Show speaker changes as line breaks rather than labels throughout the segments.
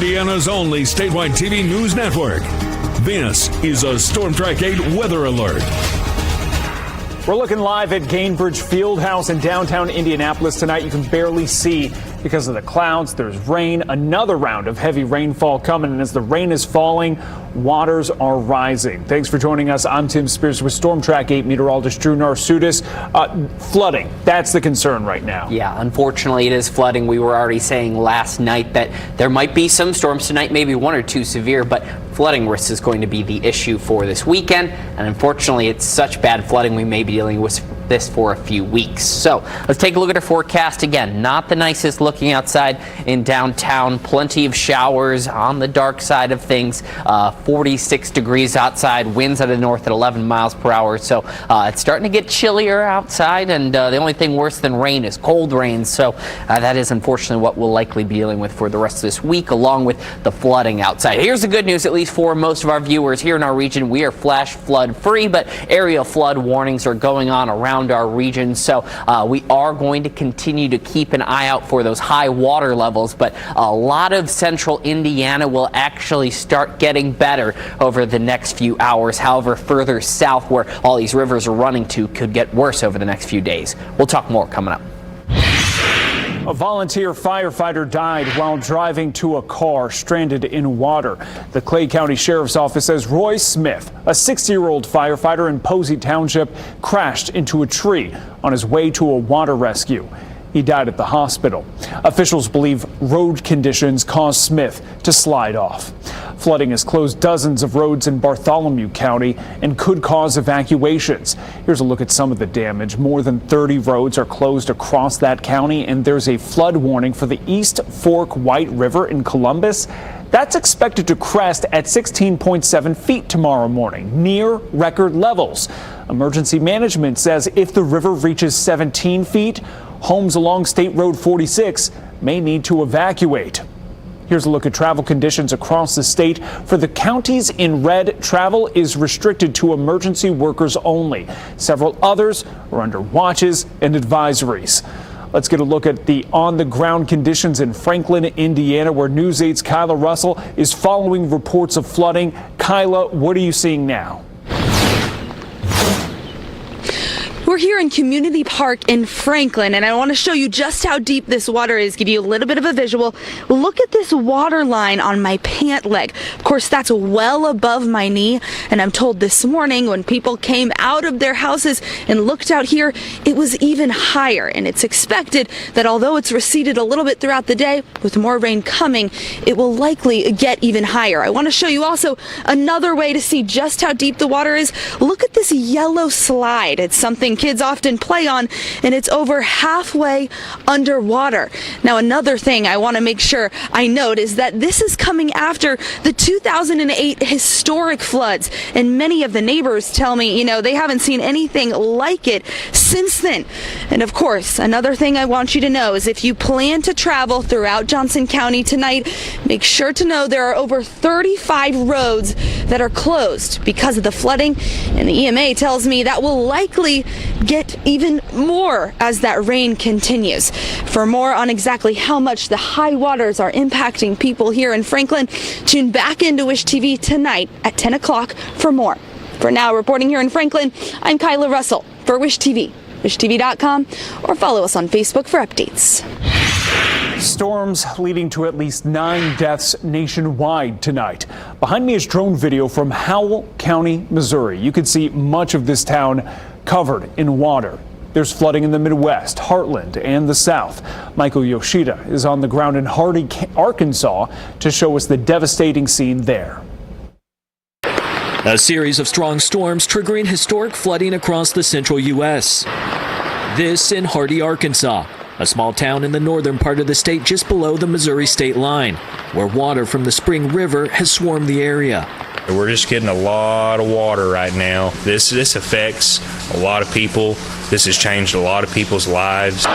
Indiana's only statewide TV news network. This is a Storm Track 8 weather alert.
We're looking live at Gainbridge Fieldhouse in downtown Indianapolis tonight. You can barely see because of the clouds. There's rain, another round of heavy rainfall coming. And as the rain is falling, waters are rising. Thanks for joining us. I'm Tim Spears with Storm Track 8 meteorologist Drew Narsudis. Flooding, that's the concern right now.
Yeah, unfortunately it is flooding. We were already saying last night that there might be some storms tonight, maybe one or two severe, but flooding risk is going to be the issue for this weekend. And unfortunately, it's such bad flooding we may be dealing with this for a few weeks. So let's take a look at our forecast again. Not the nicest looking outside in downtown. Plenty of showers on the dark side of things. 46 degrees outside. Winds out of the north at 11 miles per hour. So it's starting to get chillier outside. And the only thing worse than rain is cold rain. So that is unfortunately what we'll likely be dealing with for the rest of this week, along with the flooding outside. Here's the good news, at least for most of our viewers here in our region. We are flash flood free, but area flood warnings are going on around our region. So we are going to continue to keep an eye out for those high water levels, but a lot of central Indiana will actually start getting better over the next few hours. However, further south where all these rivers are running to could get worse over the next few days. We'll talk more coming up.
A volunteer firefighter died while driving to a car stranded in water. The Clay County Sheriff's Office says Roy Smith, a 60-year-old firefighter in Posey Township, crashed into a tree on his way to a water rescue. He died at the hospital. Officials believe road conditions caused Smith to slide off. Flooding has closed dozens of roads in Bartholomew County and could cause evacuations. Here's a look at some of the damage. More than 30 roads are closed across that county, and there's a flood warning for the East Fork White River in Columbus. That's expected to crest at 16.7 feet tomorrow morning, near record levels. Emergency management says if the river reaches 17 feet, homes along State Road 46 may need to evacuate. Here's a look at travel conditions across the state. For the counties in red, travel is restricted to emergency workers only. Several others are under watches and advisories. Let's get a look at the on-the-ground conditions in Franklin, Indiana, where News 8's Kyla Russell is following reports of flooding. Kyla, what are you seeing now?
We're here in Community Park in Franklin, and I want to show you just how deep this water is, give you a little bit of a visual. Look at this water line on my pant leg. Of course, that's well above my knee, and I'm told this morning when people came out of their houses and looked out here, it was even higher, and it's expected that although it's receded a little bit throughout the day, with more rain coming, it will likely get even higher. I want to show you also another way to see just how deep the water is. Look at this yellow slide. It's something kids often play on, and it's over halfway underwater. Now, another thing I want to make sure I note is that this is coming after the 2008 historic floods, and many of the neighbors tell me, you know, they haven't seen anything like it since then. And of course, another thing I want you to know is if you plan to travel throughout Johnson County tonight, make sure to know there are over 35 roads that are closed because of the flooding, and the EMA tells me that will likely get even more as that rain continues. For more on exactly how much the high waters are impacting people here in Franklin, tune back into Wish TV tonight at 10 o'clock for more. For now, reporting here in Franklin, I'm Kyla Russell for Wish TV, wishtv.com, or follow us on Facebook for updates.
Storms leading to at least 9 deaths nationwide tonight. Behind me is drone video from Howell County, Missouri. You can see much of this town covered in water. There's flooding in the Midwest, Heartland, and the South. Michael Yoshida is on the ground in Hardy, Arkansas, to show us the devastating scene there.
A series of strong storms triggering historic flooding across the central U.S. This in Hardy, Arkansas, a small town in the northern part of the state just below the Missouri state line, where water from the Spring River has swarmed the area.
We're just getting a lot of water right now. This affects a lot of people. This has changed a lot of people's lives.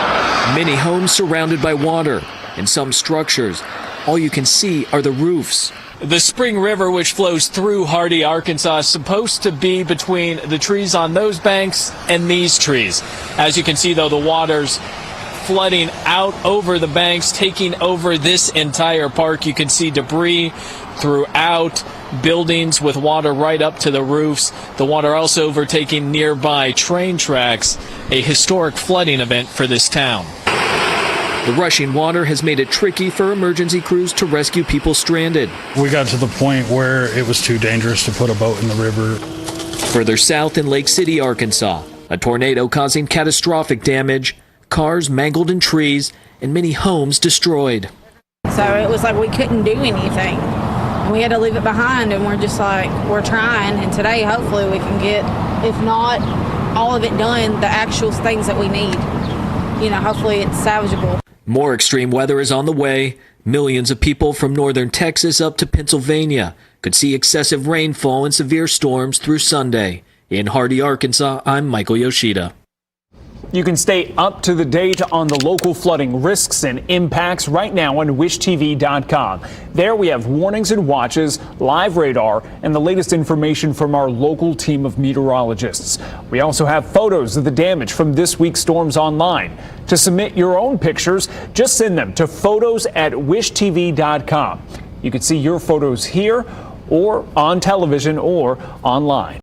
Many homes surrounded by water. In some structures, all you can see are the roofs.
The Spring River, which flows through Hardy, Arkansas, is supposed to be between the trees on those banks and these trees. As you can see, though, the water's flooding out over the banks, taking over this entire park. You can see debris throughout, buildings with water right up to the roofs. The water also overtaking nearby train tracks, a historic flooding event for this town.
The rushing water has made it tricky for emergency crews to rescue people stranded.
We got to the point where it was too dangerous to put a boat in the river.
Further south in Lake City, Arkansas, a tornado causing catastrophic damage, cars mangled in trees, and many homes destroyed.
So it was like we couldn't do anything. We had to leave it behind, and we're just like, we're trying. And today, hopefully, we can get, if not all of it done, the actual things that we need. You know, hopefully it's salvageable.
More extreme weather is on the way. Millions of people from northern Texas up to Pennsylvania could see excessive rainfall and severe storms through Sunday. In Hardy, Arkansas, I'm Michael Yoshida.
You can stay up to the date on the local flooding risks and impacts right now on wishtv.com. There we have warnings and watches, live radar, and the latest information from our local team of meteorologists. We also have photos of the damage from this week's storms online. To submit your own pictures, just send them to photos@wishtv.com. You can see your photos here or on television or online.